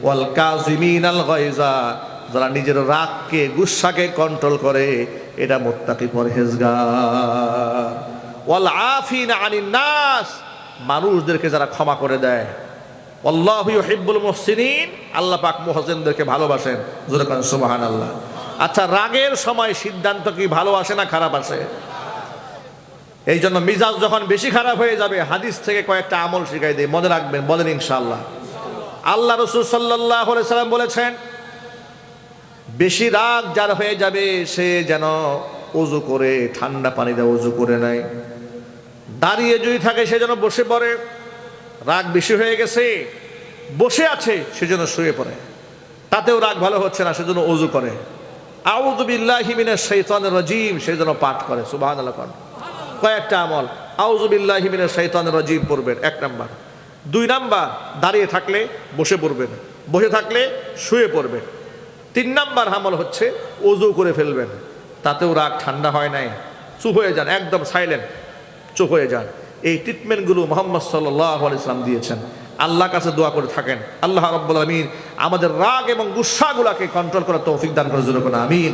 ওয়াল কাযিমিনাল গায়জা, যারা নিজের রাগকে গুসাকে কন্ট্রোল করে এটা মুত্তাকি পরহেজগার। ওয়াল আফিনা আনিন নাস, মানুষদেরকে যারা ক্ষমা করে দেয়। আল্লাহু ইউহিব্বুল মুহসিনিন, আল্লাহ পাক মুহসিনদেরকে ভালোবাসেন। জোরে বলেন সুবহানাল্লাহ। আচ্ছা, রাগের সময় সিদ্ধান্ত কি ভালো আসে না খারাপ আসে? এই জন্য মিজাজ যখন বেশি খারাপ হয়ে যাবে, হাদিস থেকে কয়েকটা আমল শিখাই দেয়, মনে রাখবেন, বলেন ইনশাআল্লাহ। আল্লাহ রাসূল সাল্লাল্লাহু আলাইহি সাল্লাম বলেছেন, বেশি রাগ যার হয়ে যাবে সে যেন ওযু করে ঠান্ডা পানি দিয়ে ওযু করে নেয়। দাঁড়িয়ে যদি থাকে সে যেন বসে পড়ে। রাগ বেশি হয়ে গেছে, বসে আছে সেজন্য শুয়ে পড়ে, তাতেও রাগ ভালো হচ্ছে না সেজন্য ওযু করে। আউযু বিল্লাহি মিনাশ শাইতানির রাজীম, সেজন্য পাঠ করে সুবহানাল্লাহ। কয়েকটা আমল, আউযু বিল্লাহি মিনাশ শাইতানির রাজীম পড়বেন, 1 নাম্বার। 2 নাম্বার, দাঁড়িয়ে থাকলে বসে পড়বেন, বসে থাকলে শুয়ে পড়বেন। 3 নাম্বার আমল হচ্ছে ওযু করে ফেলবেন, তাতেও রাগ ঠান্ডা হয় নাই। চুপ হয়ে যান, একদম সাইলেন্ট, চুপ হয়ে যান। এই ট্রিটমেন্টগুলো মুহাম্মদ সাল্লাল্লাহু আলাইহি ওয়াসাল্লাম দিয়েছেন। আল্লাহর কাছে দোয়া করে থাকেন, আল্লাহ রাব্বুল আলামিন আমাদের রাগ এবং গুসাগুলোকে কন্ট্রোল করার তৌফিক দান করে। জোরে বলুন আমিন।